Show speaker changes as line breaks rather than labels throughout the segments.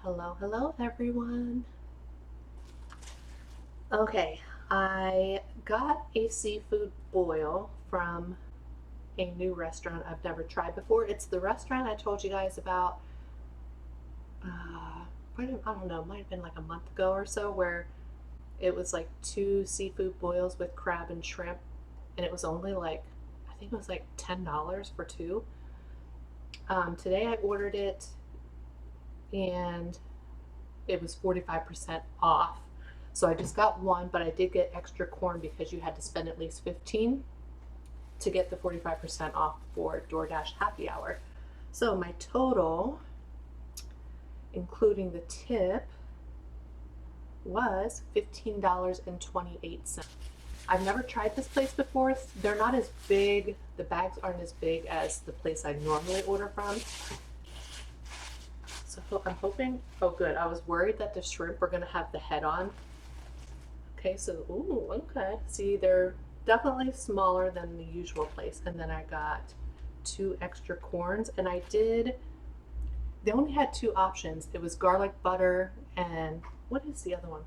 Hello everyone. Okay, I got a seafood boil from a new restaurant I've never tried before. It's the restaurant I told you guys about, I don't know, might have been like a month ago or so, where it was like two seafood boils with crab and shrimp, and it was only like, I think it was like $10 for two. Today I ordered it and it was 45% off. So I just got one, but I did get extra corn because you had to spend at least 15 to get the 45% off for DoorDash happy hour. So my total, including the tip, was $15.28. I've never tried this place before. They're not as big, the bags aren't as big as the place I normally order from. So I'm hoping, oh good, I was worried that the shrimp were gonna have the head on. Okay, so, ooh, okay. See, they're definitely smaller than the usual place. And then I got two extra corns, and they only had two options. It was garlic butter and what is the other one?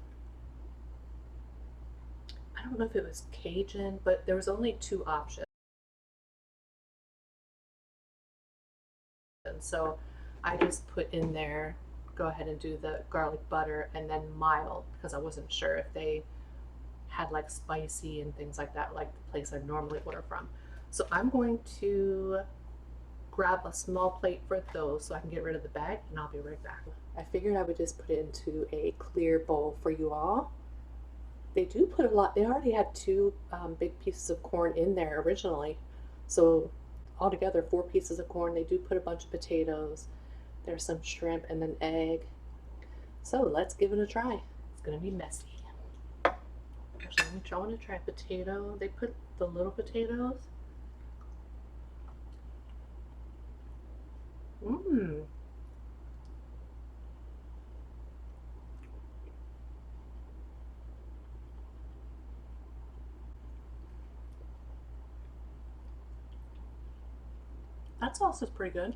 I don't know if it was Cajun, but there was only two options. So I just put in there, go ahead and do the garlic butter and then mild, because I wasn't sure if they had like spicy and things like that, like the place I normally order from. So I'm going to grab a small plate for those so I can get rid of the bag, and I'll be right back. I figured I would just put it into a clear bowl for you all. They do put a lot, they already had two big pieces of corn in there originally. So altogether, 4 pieces of corn. They do put a bunch of potatoes. There's some shrimp and an egg. So let's give it a try. It's gonna be messy. Actually, I want to try potato. They put the little potatoes. Mmm. That sauce is pretty good.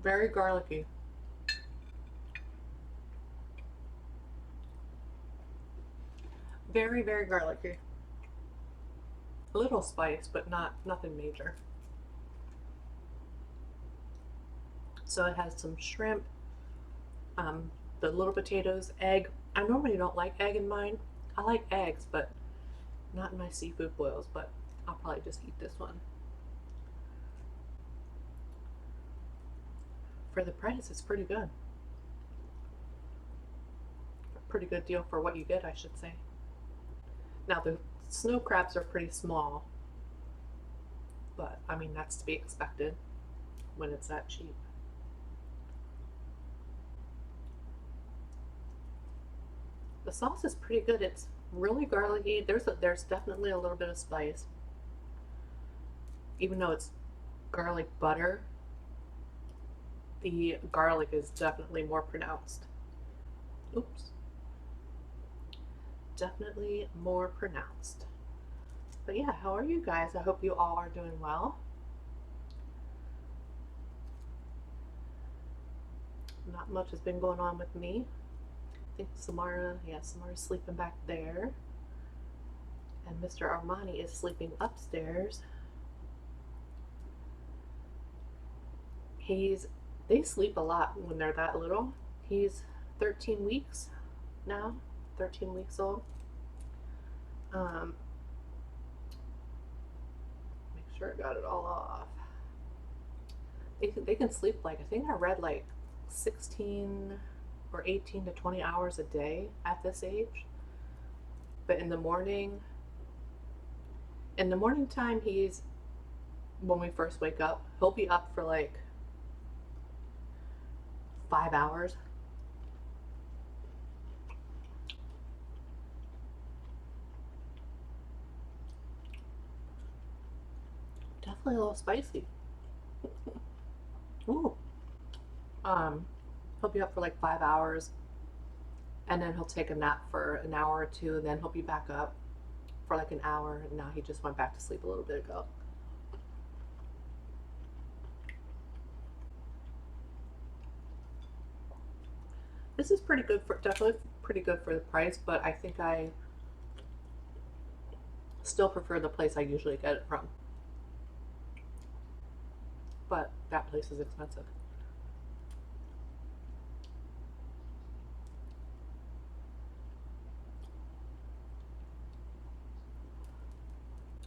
Very garlicky. Very, very garlicky. A little spice, but nothing major. So it has some shrimp, the little potatoes, egg. I normally don't like egg in mine. I like eggs, but not in my seafood boils, but I'll probably just eat this one. For the price, it's pretty good. A pretty good deal for what you get, I should say. Now, the snow crabs are pretty small, but I mean, that's to be expected when it's that cheap. The sauce is pretty good. It's really garlicky. There's definitely a little bit of spice. Even though it's garlic butter, the garlic is definitely more pronounced. Oops. Definitely more pronounced. But yeah, how are you guys? I hope you all are doing well. Not much has been going on with me. I think Samara's sleeping back there. And Mr. Armani is sleeping upstairs. They sleep a lot when they're that little. He's 13 weeks now, 13 weeks old. Make sure I got it all off. They can sleep, like, I think I read like 16 or 18 to 20 hours a day at this age. But in the morning time, when we first wake up, he'll be up for like 5 hours. Definitely a little spicy. Ooh. He'll be up for like 5 hours, and then he'll take a nap for an hour or two, and then he'll be back up for like an hour. And now he just went back to sleep a little bit ago. This is pretty good for, definitely pretty good for the price, but I think I still prefer the place I usually get it from. But that place is expensive.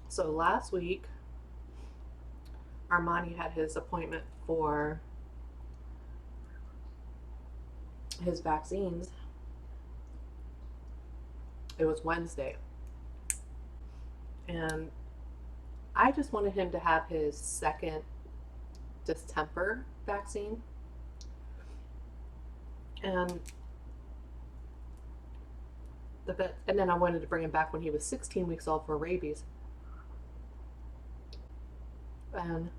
So last week, Armani had his appointment for his vaccines. It was Wednesday. And I just wanted him to have his second distemper vaccine. And and then I wanted to bring him back when he was 16 weeks old for rabies. And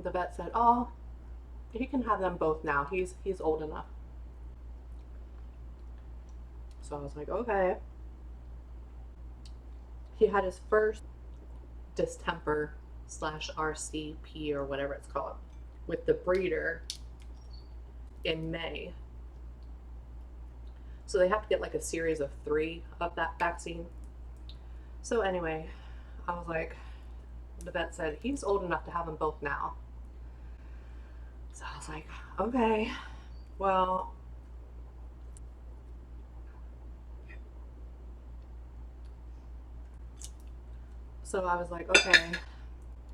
the vet said, "Oh, he can have them both now. He's old enough." So I was like, "Okay." He had his first distemper slash RCP or whatever it's called with the breeder in May. So they have to get like a series of 3 of that vaccine. So anyway, I was like, the vet said he's old enough to have them both now. So I was like, okay, well, so I was like, okay.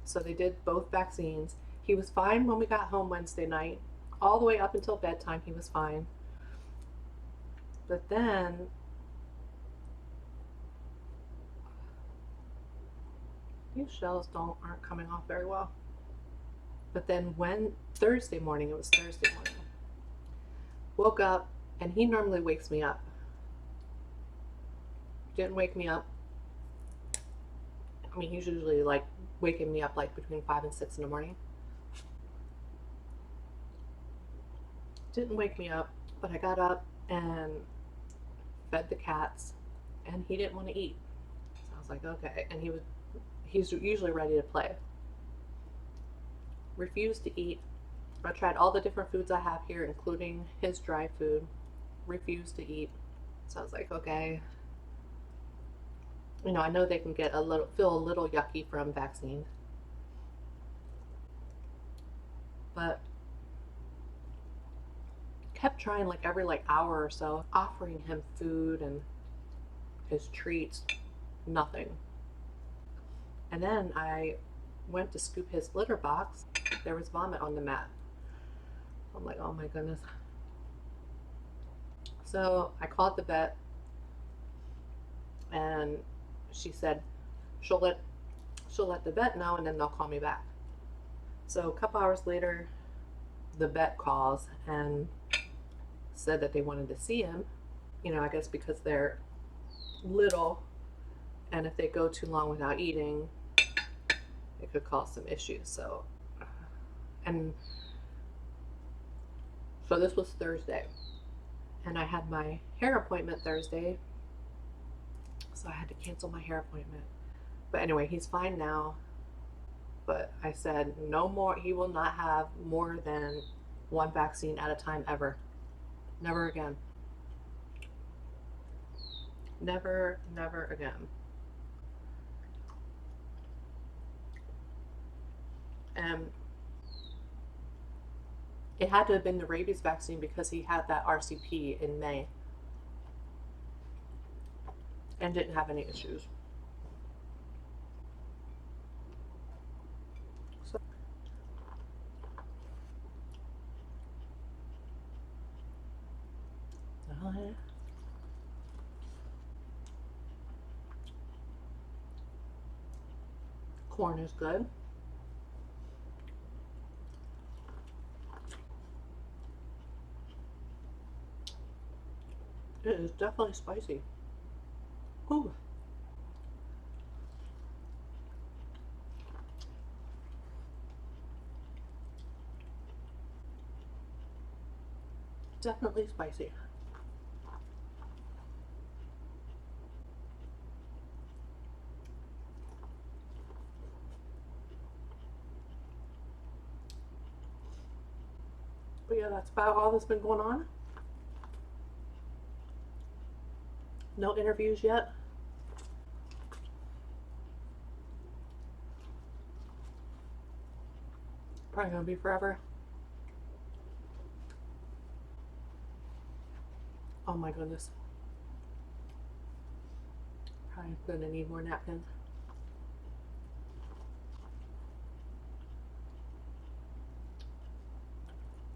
So they did both vaccines. He was fine when we got home Wednesday night. All the way up until bedtime, he was fine. But then these shells aren't coming off very well. But then when Thursday morning, it was Thursday morning, woke up, and he normally wakes me up. Didn't wake me up. I mean, he's usually like waking me up like between 5 and 6 in the morning. Didn't wake me up, but I got up and fed the cats, and he didn't want to eat. So I was like, okay. And he's usually ready to play. Refused to eat. I tried all the different foods I have here, including his dry food. Refused to eat. So I was like, okay. You know, I know they can feel a little yucky from vaccines. But kept trying like every like hour or so, offering him food and his treats. Nothing. And then I went to scoop his litter box. There was vomit on the mat. I'm like, oh my goodness. So I called the vet, and she said she'll let the vet know, and then they'll call me back. So a couple hours later, the vet calls and said that they wanted to see him. You know, I guess because they're little, and if they go too long without eating, it could cause some issues. So this was Thursday, and I had my hair appointment Thursday, so I had to cancel my hair appointment. But anyway, he's fine now. But I said no more. He will not have more than 1 vaccine at a time ever. Never again. Never, never again. And it had to have been the rabies vaccine because he had that RCP in May and didn't have any issues. So, corn is good. It is definitely spicy. Ooh. Definitely spicy. yeah, that's about all that's been going on. No interviews yet. Probably gonna be forever. Oh my goodness. Probably gonna need more napkins.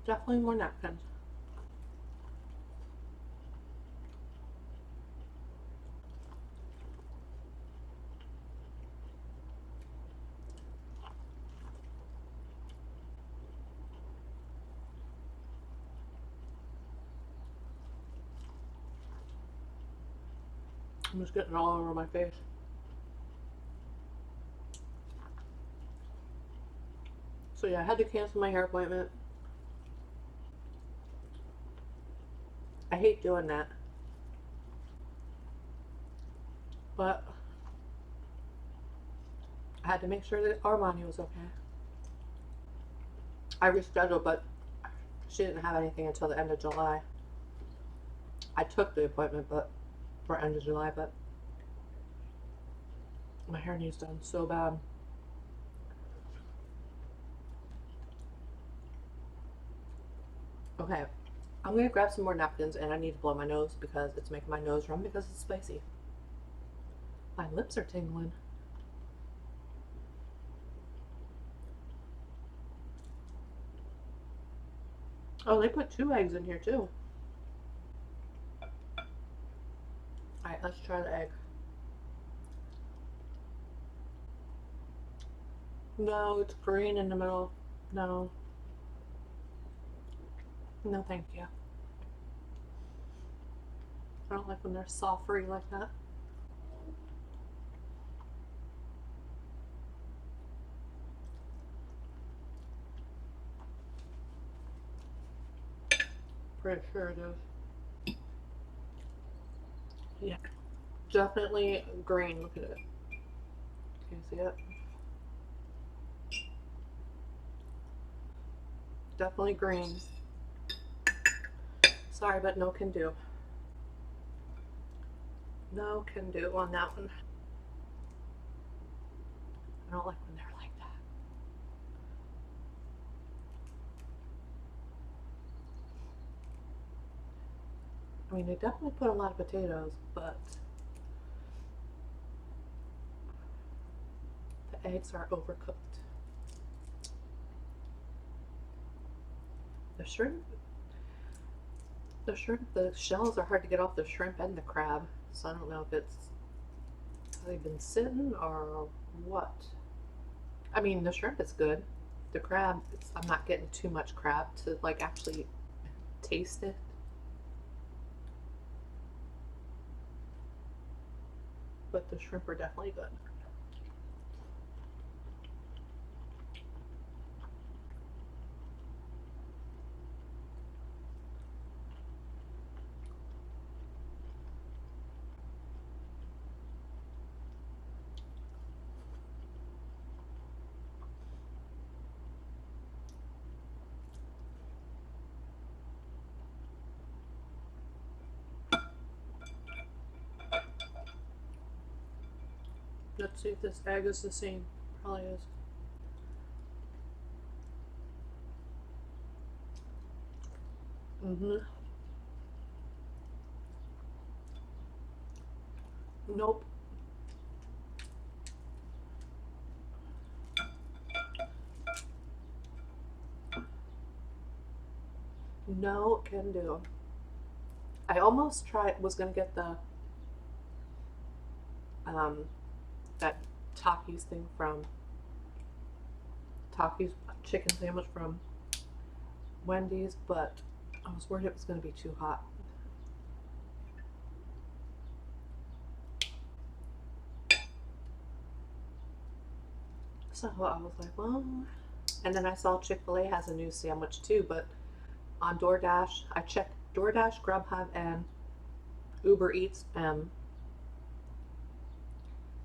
Definitely more napkins. I'm just getting it all over my face. So yeah, I had to cancel my hair appointment. I hate doing that. But I had to make sure that Armani was okay. I rescheduled, but she didn't have anything until the end of July. I took the appointment, but for end of July, but my hair needs done so bad. Okay, I'm gonna grab some more napkins and I need to blow my nose because it's making my nose run because it's spicy. My lips are tingling. Oh, they put 2 eggs in here too. Alright, let's try the egg. No, it's green in the middle. No. No, thank you. I don't like when they're sulfury like that. Pretty sure it is. Yeah. Definitely green. Look at it. Can you see it? Definitely green. Sorry, but no can do. No can do on that one. I don't like when they're like that. I mean, they definitely put a lot of potatoes, but the eggs are overcooked. The shrimp, the shells are hard to get off the shrimp and the crab. So I don't know if it's they've been sitting or what. I mean, the shrimp is good. The crab, I'm not getting too much crab to like actually taste it. But the shrimp are definitely good. Let's see if this egg is the same. Probably is. Mm-hmm. Nope. No can do. I almost was gonna get the that Takis thing from Takis chicken sandwich from Wendy's, but I was worried it was gonna be too hot. So I was like, well, and then I saw Chick-fil-A has a new sandwich too, but on DoorDash, I checked DoorDash, Grubhub, and Uber Eats, and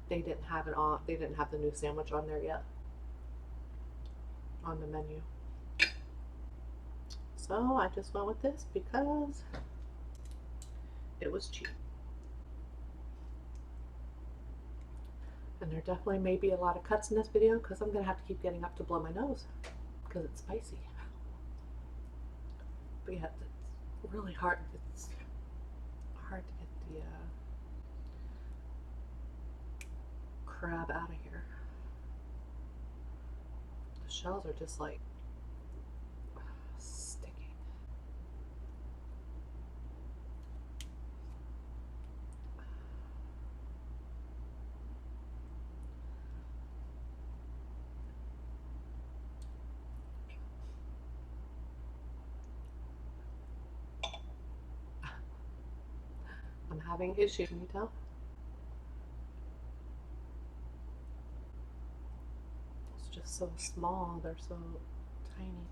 they didn't have it on. They didn't have the new sandwich on there yet, on the menu. So I just went with this because it was cheap. And there definitely may be a lot of cuts in this video because I'm going to have to keep getting up to blow my nose because it's spicy. But yeah, it's really hard. It's hard to get the crab out of here. The shells are just like sticking. I'm having issues, can you tell? It's just so small, they're so tiny.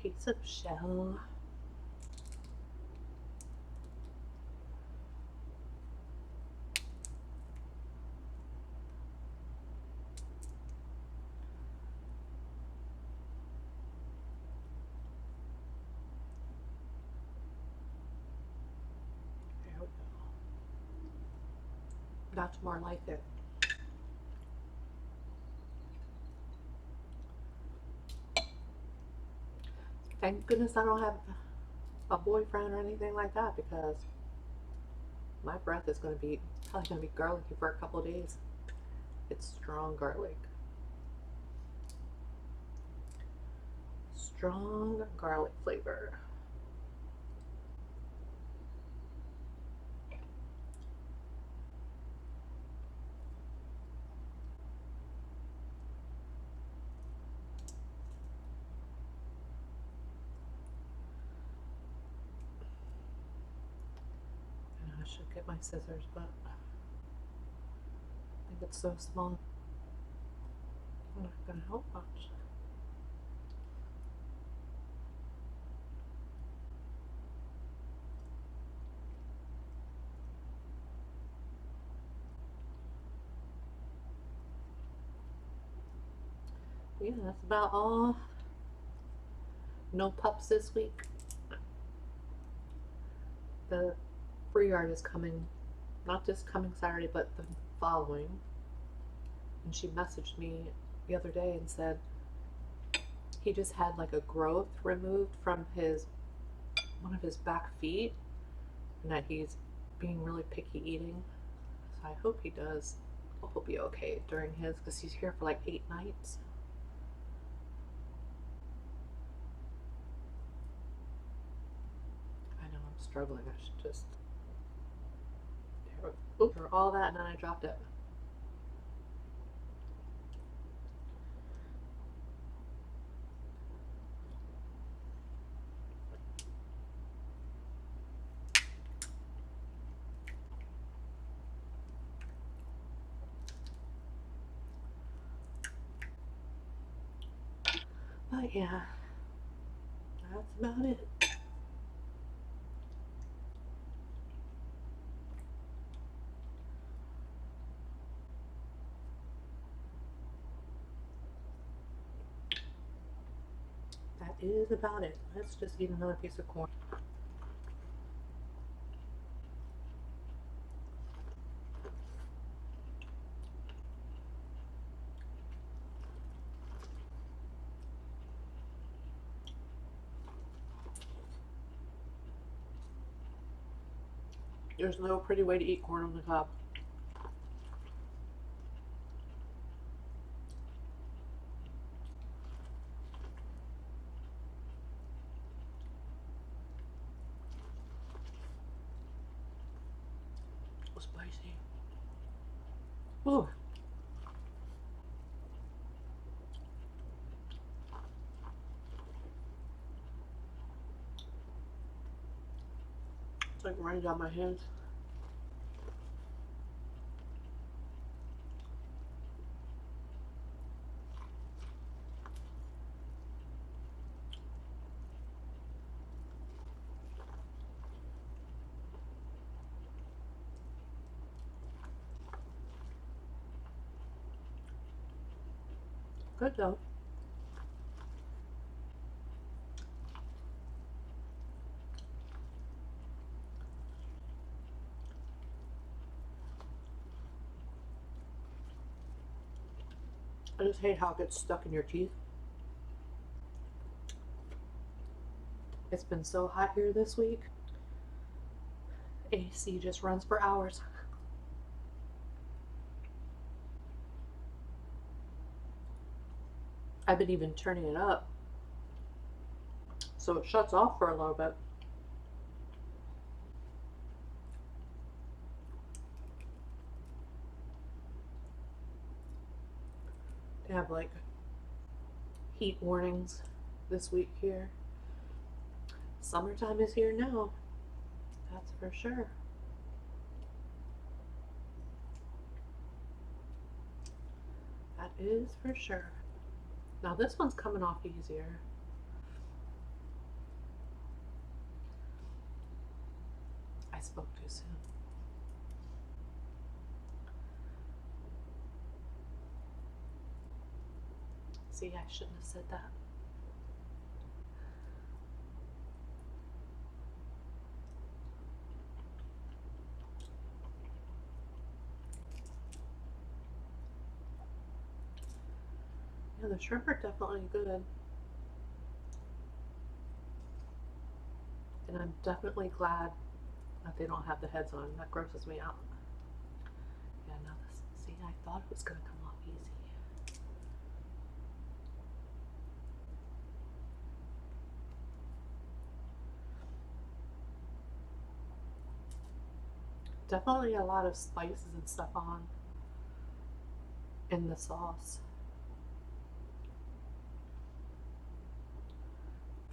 Piece of shell. There we go. That's more like it. Thank goodness I don't have a boyfriend or anything like that because my breath is going to be probably going to be garlicky for a couple of days. It's strong garlic. Strong garlic flavor. I should get my scissors, but I think it's so small. I'm not going to help much. Yeah, that's about all. No pups this week. The free yard is coming, not this coming Saturday, but the following. And she messaged me the other day and said he just had like a growth removed from one of his back feet, and that he's being really picky eating. So I hope he does. I hope he'll be okay during his, because he's here for like 8 nights. I know I'm struggling. I should just for all that, and then I dropped it. But yeah, that's about it. That is about it. Let's just eat another piece of corn. There's no pretty way to eat corn on the cob. Spicy. Ooh. It's like running down my hands. Good though. I just hate how it gets stuck in your teeth. It's been so hot here this week. AC just runs for hours. I've been even turning it up so it shuts off for a little bit. They have like heat warnings this week here. Summertime is here now. That's for sure. That is for sure. Now this one's coming off easier. I spoke too soon. See, I shouldn't have said that. Yeah, the shrimp are definitely good. And I'm definitely glad that they don't have the heads on. That grosses me out. Yeah, now this, see, I thought it was gonna come off easy. Definitely a lot of spices and stuff on in the sauce.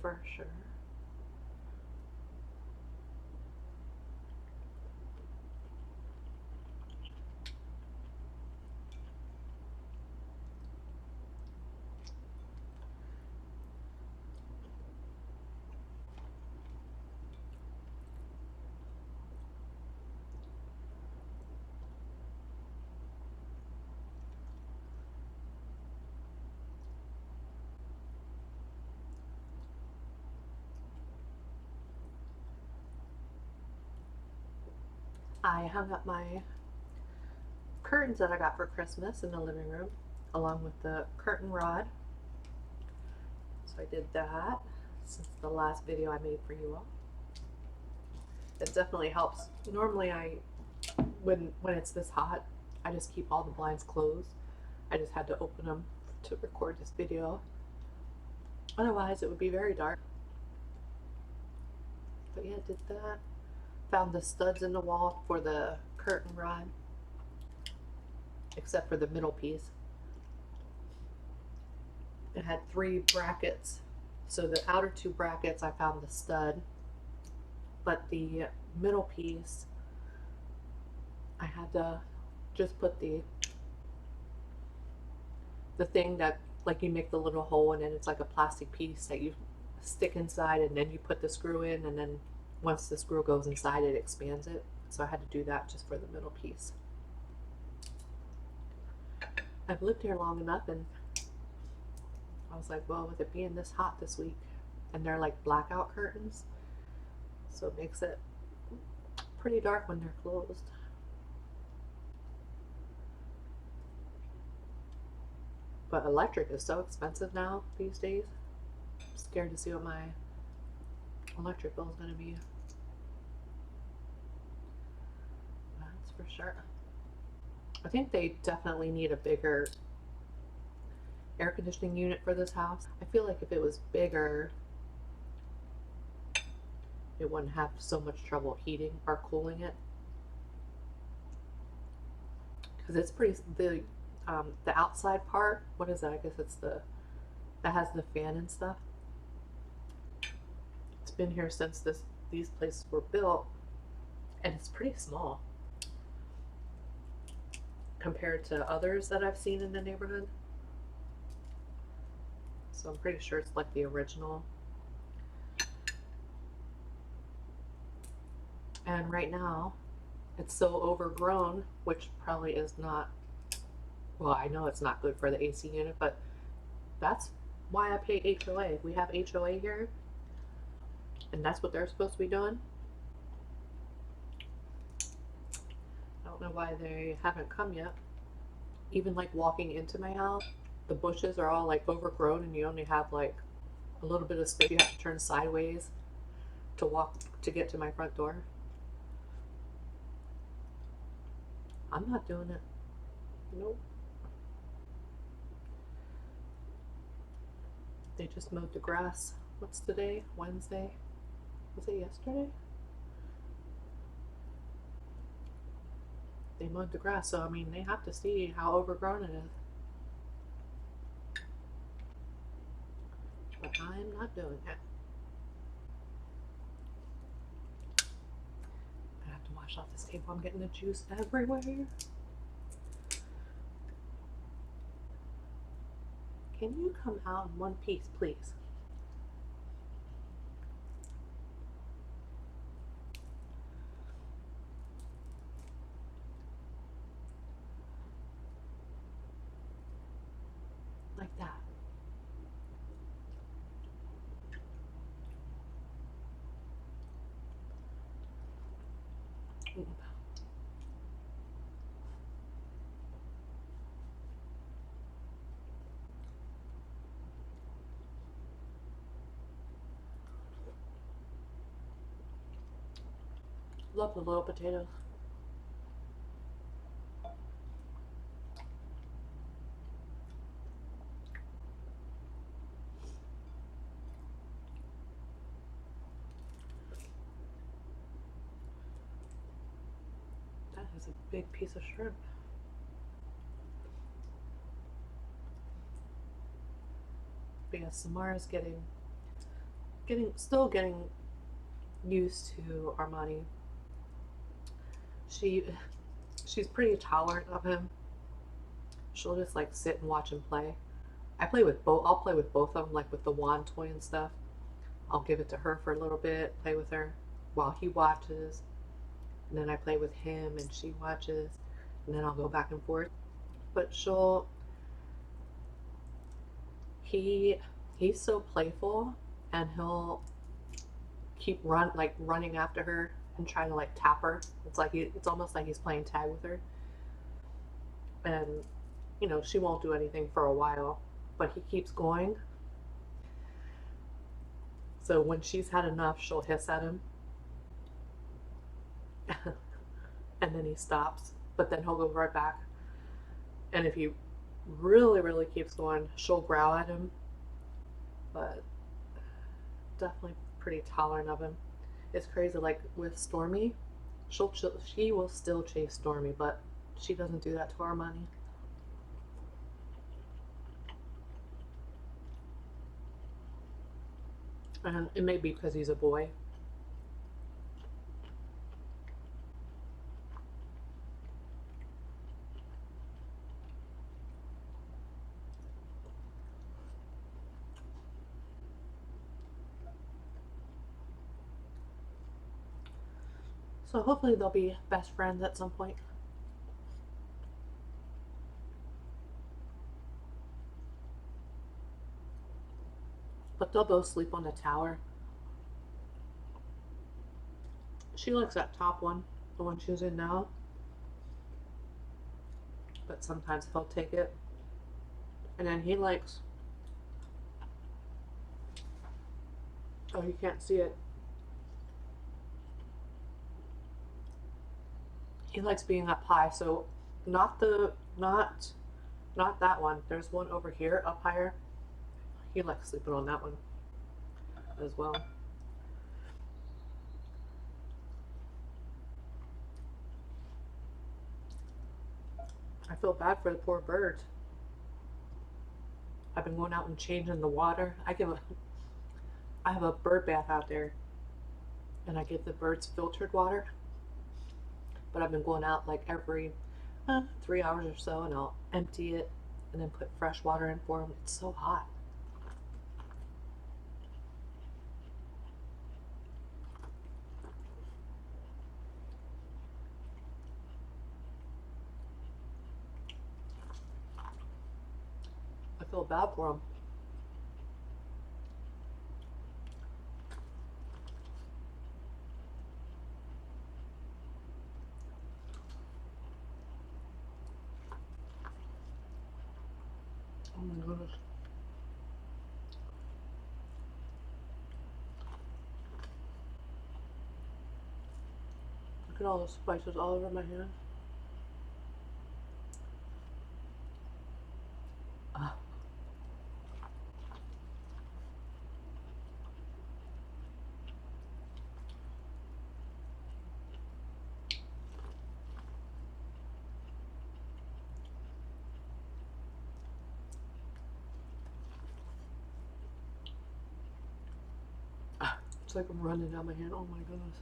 For sure. I hung up my curtains that I got for Christmas in the living room, along with the curtain rod. So I did that since the last video I made for you all. It definitely helps. Normally when it's this hot, I just keep all the blinds closed. I just had to open them to record this video. Otherwise it would be very dark. But yeah, did that. Found the studs in the wall for the curtain rod, except for the middle piece. It had 3 brackets. So the outer 2 brackets I found the stud, but the middle piece I had to just put the thing that, like, you make the little hole and then it's like a plastic piece that you stick inside, and then you put the screw in, and then once the screw goes inside it expands it. So I had to do that just for the middle piece. I've lived here long enough, and I was like, well, with it being this hot this week, and they're like blackout curtains, so it makes it pretty dark when they're closed. But electric is so expensive now these days. I'm scared to see what my electric bill is going to be. That's for sure. I think they definitely need a bigger air conditioning unit for this house. I feel like if it was bigger, it wouldn't have so much trouble heating or cooling it. Because it's pretty, the outside part, what is that? I guess it's that has the fan and stuff. It's been here since these places were built, and it's pretty small compared to others that I've seen in the neighborhood. So I'm pretty sure it's like the original. And right now it's so overgrown, which probably is not, well, I know it's not good for the AC unit, but That's why I pay HOA. We have HOA here, and that's what they're supposed to be doing. I don't know why they haven't come yet. Even like walking into my house, the bushes are all like overgrown, and you only have like a little bit of space. You have to turn sideways to walk to get to my front door. I'm not doing it. Nope. They just mowed the grass. What's today? Wednesday? Was it yesterday? They mowed the grass, so I mean, they have to see how overgrown it is. But I'm not doing it. I have to wash off this table. I'm getting the juice everywhere. Can you come out in one piece, please? Like that. Love the little potatoes. That is a big piece of shrimp. But yeah, Samara's still getting used to Armani. She's pretty tolerant of him. She'll just like sit and watch him play. I'll play with both of them, like with the wand toy and stuff. I'll give it to her for a little bit, play with her while he watches, and then I play with him and she watches, and then I'll go back and forth. But he's so playful, and he'll keep running after her and trying to like tap her. It's almost like he's playing tag with her, and she won't do anything for a while, but he keeps going. So when she's had enough, she'll hiss at him, and then he stops. But then he'll go right back. And if he really, really keeps going, she'll growl at him. But definitely pretty tolerant of him. It's crazy. Like with Stormy, she will still chase Stormy, but she doesn't do that to Armani. And it may be because he's a boy. So hopefully they'll be best friends at some point. But they'll both sleep on the tower. She likes that top one, the one she's in now. But sometimes he'll take it. And then he likes, oh, you can't see it. He likes being up high, so not that one. There's one over here up higher. He likes sleeping on that one as well. I feel bad for the poor birds. I've been going out and changing the water. I have a bird bath out there, and I give the birds filtered water. But I've been going out like every 3 hours or so, and I'll empty it and then put fresh water in for them. It's so hot. I feel bad for them. my goodness. Look at all the spices all over my hand. Ah. It's like I'm running down my hand. Oh my goodness.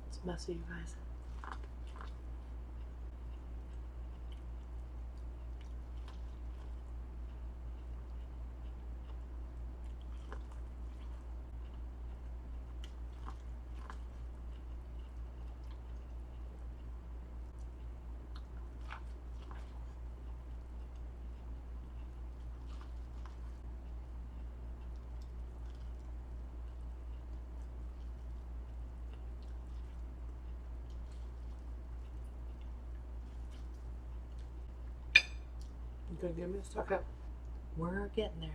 It's messy, you guys. You gonna give me a second? We're getting there.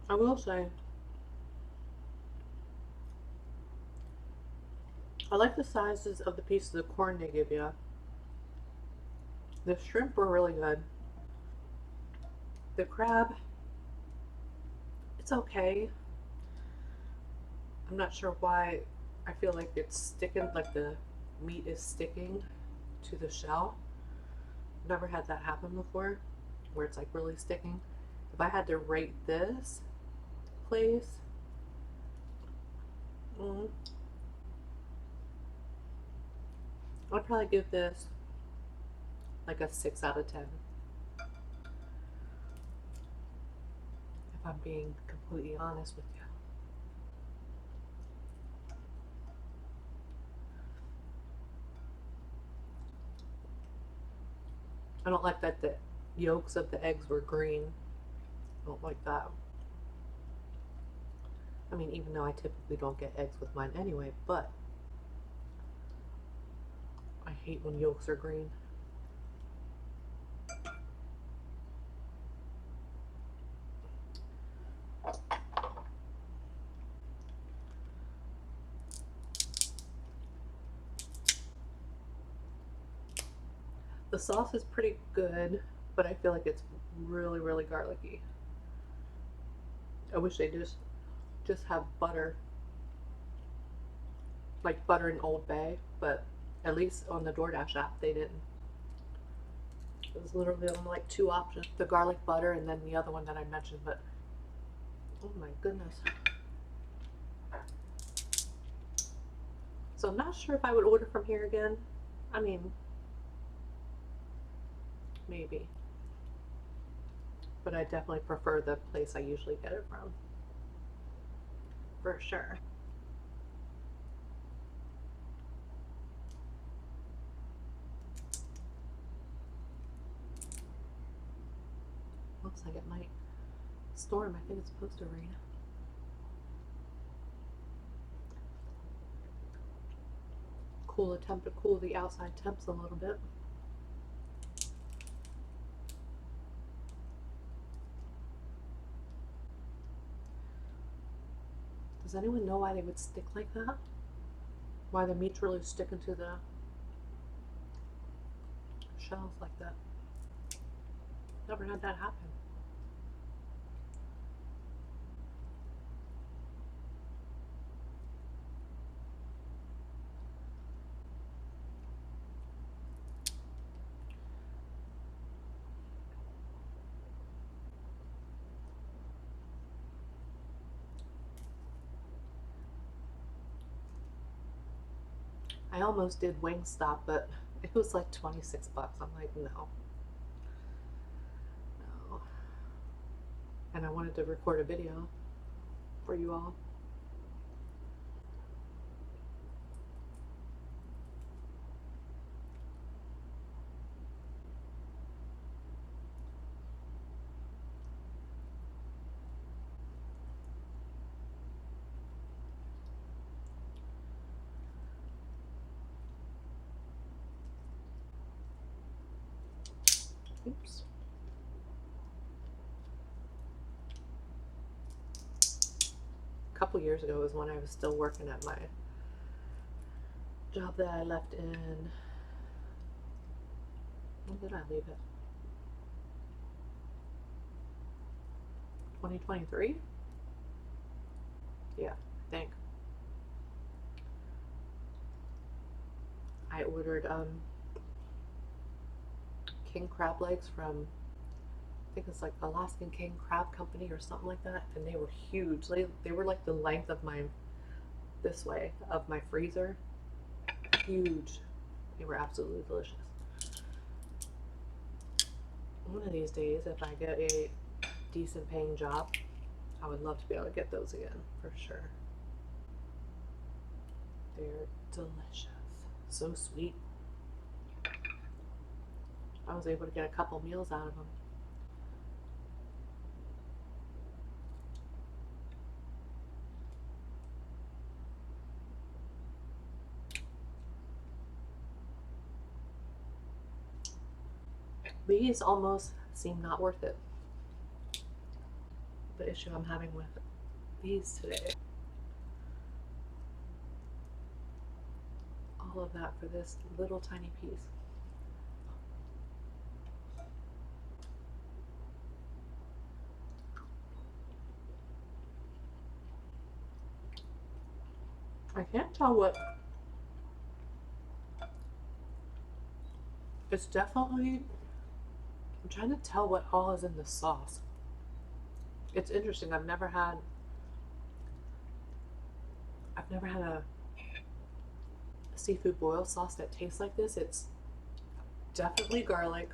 I will say, I like the sizes of the pieces of corn they give you. The shrimp were really good. The crab, it's okay. I'm not sure why I feel like it's sticking, like the meat is sticking to the shell. Never had that happen before, where it's like really sticking. If I had to rate this place, I'd probably give this like a 6 out of 10. If I'm being completely honest with you. I don't like that the yolks of the eggs were green. I don't like that. I mean, even though I typically don't get eggs with mine anyway, but I hate when yolks are green. The sauce is pretty good, but I feel like it's really, really garlicky. I wish they just have butter, like butter in Old Bay, but at least on the DoorDash app they didn't. It was literally only like 2 options, the garlic butter and then the other one that I mentioned, but oh my goodness. So I'm not sure if I would order from here again. I mean, maybe. But I definitely prefer the place I usually get it from. For sure. Looks like it might storm. I think it's supposed to rain. Cool the outside temps a little bit. Does anyone know why they would stick like that? Why the meat's really sticking to the shells like that? Never had that happen. I almost did Wingstop, but it was like 26 bucks. I'm like, no. No. And I wanted to record a video for you all. Oops. A couple years ago was when I was still working at my job that I left in. When did I leave it? 2023? Yeah, I think. I ordered king crab legs from, I think it's like Alaskan King Crab Company or something like that, and they were huge. They were like the length of my, this way, of my freezer. Huge. They were absolutely delicious. One of these days, if I get a decent paying job, I would love to be able to get those again, for sure. They're delicious. So sweet. I was able to get a couple meals out of them. These almost seem not worth it. The issue I'm having with these today. All of that for this little tiny piece. I can't tell what. It's definitely. I'm trying to tell what all is in the sauce. It's interesting. I've never had a seafood boil sauce that tastes like this. It's definitely garlic,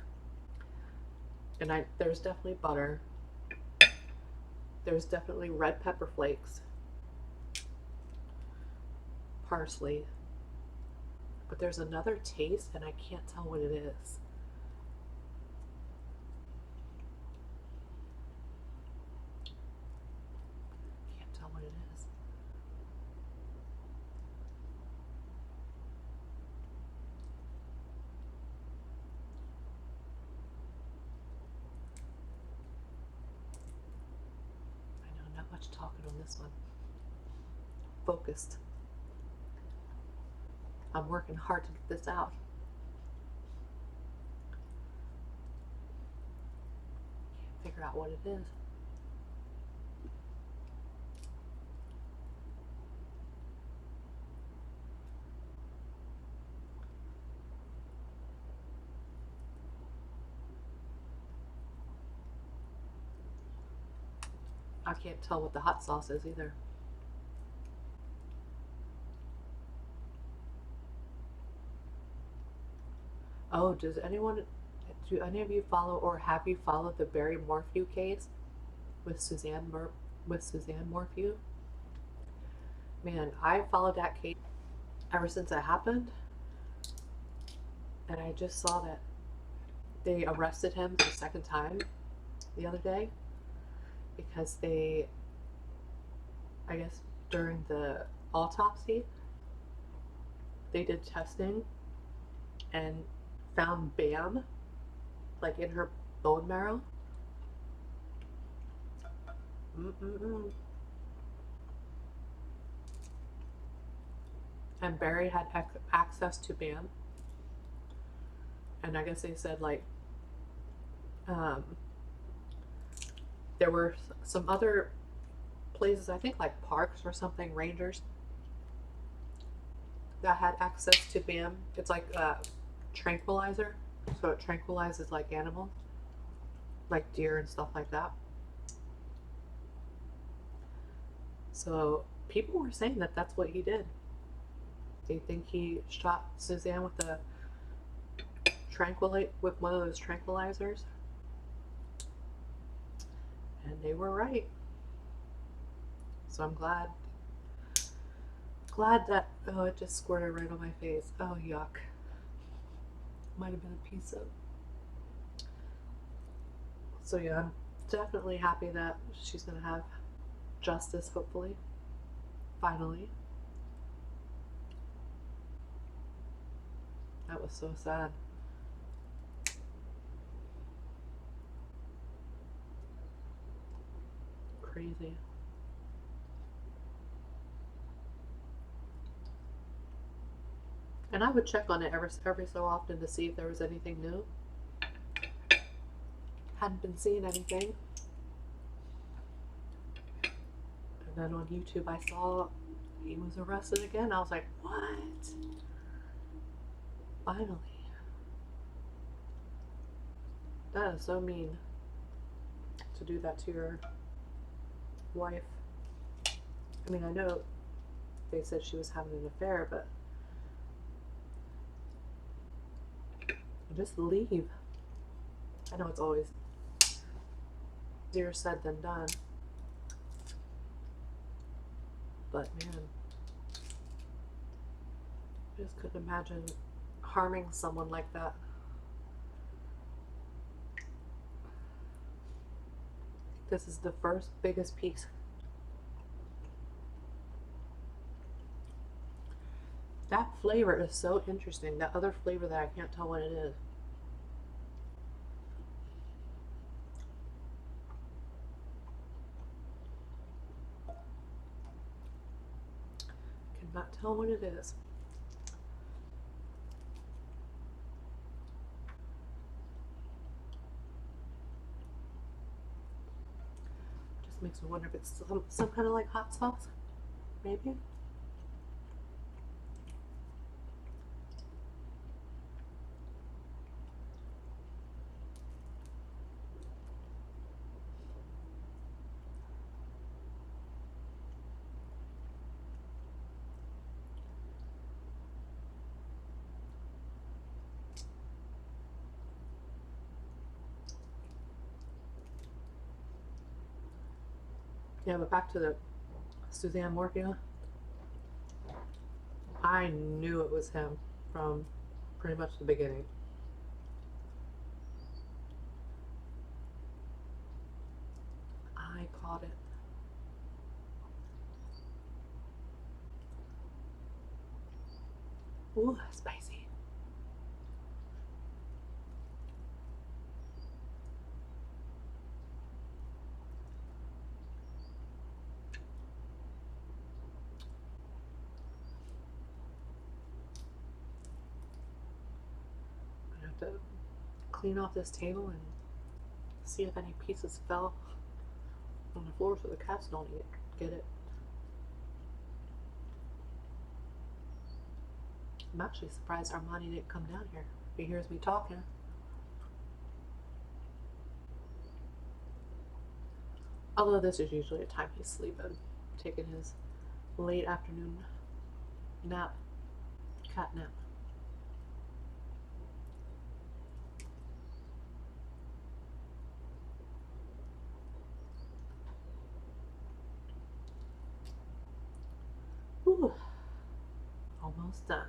and there's definitely butter. There's definitely red pepper flakes, parsley, but there's another taste, and I can't tell what it is. Can't tell what it is. I know, not much talking on this one. Focused. I'm working hard to get this out. Can't figure out what it is. I can't tell what the hot sauce is either. Oh, do any of you follow, or have you followed the Barry Morphew case with Suzanne Morphew? Man, I followed that case ever since it happened, and I just saw that they arrested him for the second time the other day because I guess during the autopsy, they did testing and found BAM, like in her bone marrow. And Barry had access to BAM, and I guess they said like there were some other places, I think like parks or something, rangers, that had access to BAM. It's like a tranquilizer, so it tranquilizes like animals, like deer and stuff like that. So people were saying that that's what he did. They think he shot Suzanne with one of those tranquilizers, and they were right. So I'm glad that, oh, it just squirted right on my face. Oh, yuck. Might have been a piece of. So yeah, I'm definitely happy that she's gonna have justice, hopefully, finally. That was so sad. crazy. And I would check on it every so often to see if there was anything new. Hadn't been seeing anything. And then on YouTube I saw he was arrested again. I was like, what? Finally. That is so mean to do that to your wife. I mean, I know they said she was having an affair, but just leave. I know it's always easier said than done, but man, I just couldn't imagine harming someone like that. This is the first biggest piece. That flavor is so interesting. That other flavor that I can't tell what it is. Cannot tell what it is. Just makes me wonder if it's some kind of like hot sauce, maybe. Yeah, but back to the Suzanne Morphia. I knew it was him from pretty much the beginning. I caught it. Ooh, spicy. I have to clean off this table and see if any pieces fell on the floor so the cats don't get it. I'm actually surprised Armani didn't come down here. He hears me talking. Although this is usually a time he's sleeping, taking his late afternoon nap, cat nap. Ooh, almost done.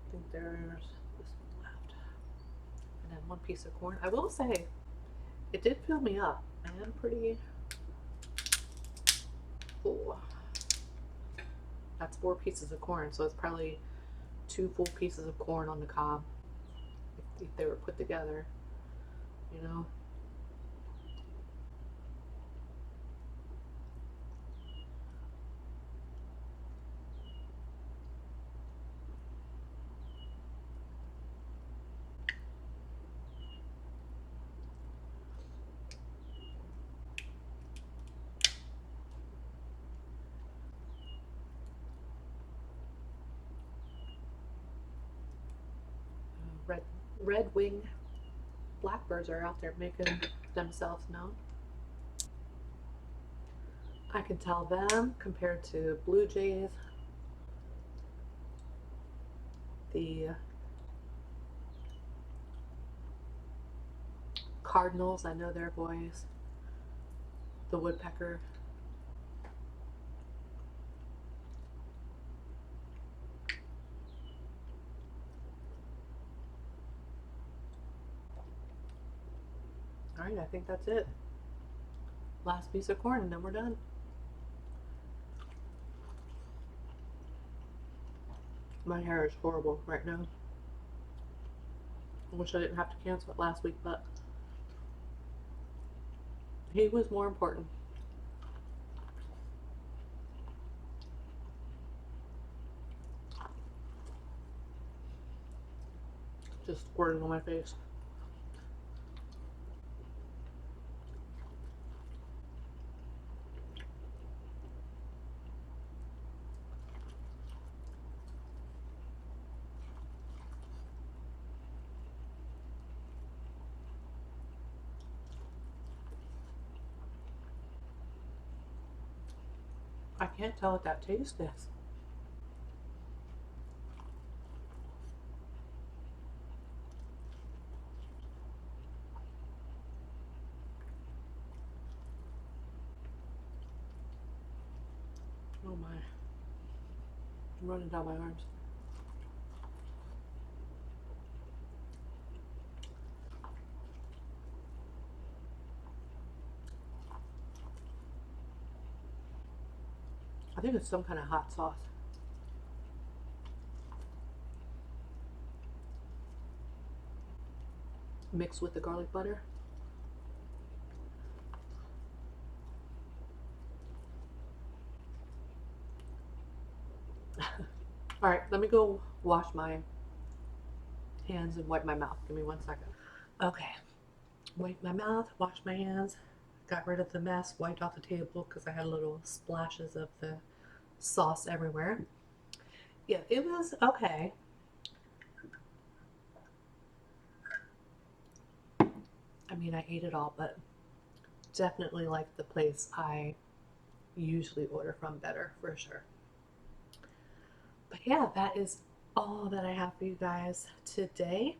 I think there's this one left. And then one piece of corn. I will say, it did fill me up. I am pretty full. That's 4 pieces of corn, so it's probably 2 full pieces of corn on the cob if they were put together, you know. Red wing blackbirds are out there making themselves known. I can tell them compared to blue jays, the cardinals, I know their voice, the woodpecker. All right, I think that's it. Last piece of corn and then we're done. My hair is horrible right now. I wish I didn't have to cancel it last week, but he was more important. Just squirting on my face. I can't tell what that taste is. Oh my. I'm running down my arms. I think it's some kind of hot sauce. Mixed with the garlic butter. All right, let me go wash my hands and wipe my mouth. Give me 1 second. Okay, wiped my mouth, washed my hands, got rid of the mess, wiped off the table because I had little splashes of the sauce everywhere. Yeah, it was okay. I mean, I ate it all, but definitely like the place I usually order from better for sure. But yeah, that is all that I have for you guys today.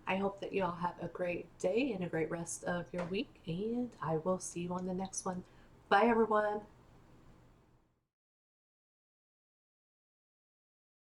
I hope that you all have a great day and a great rest of your week, and I will see you on the next one. Bye, everyone.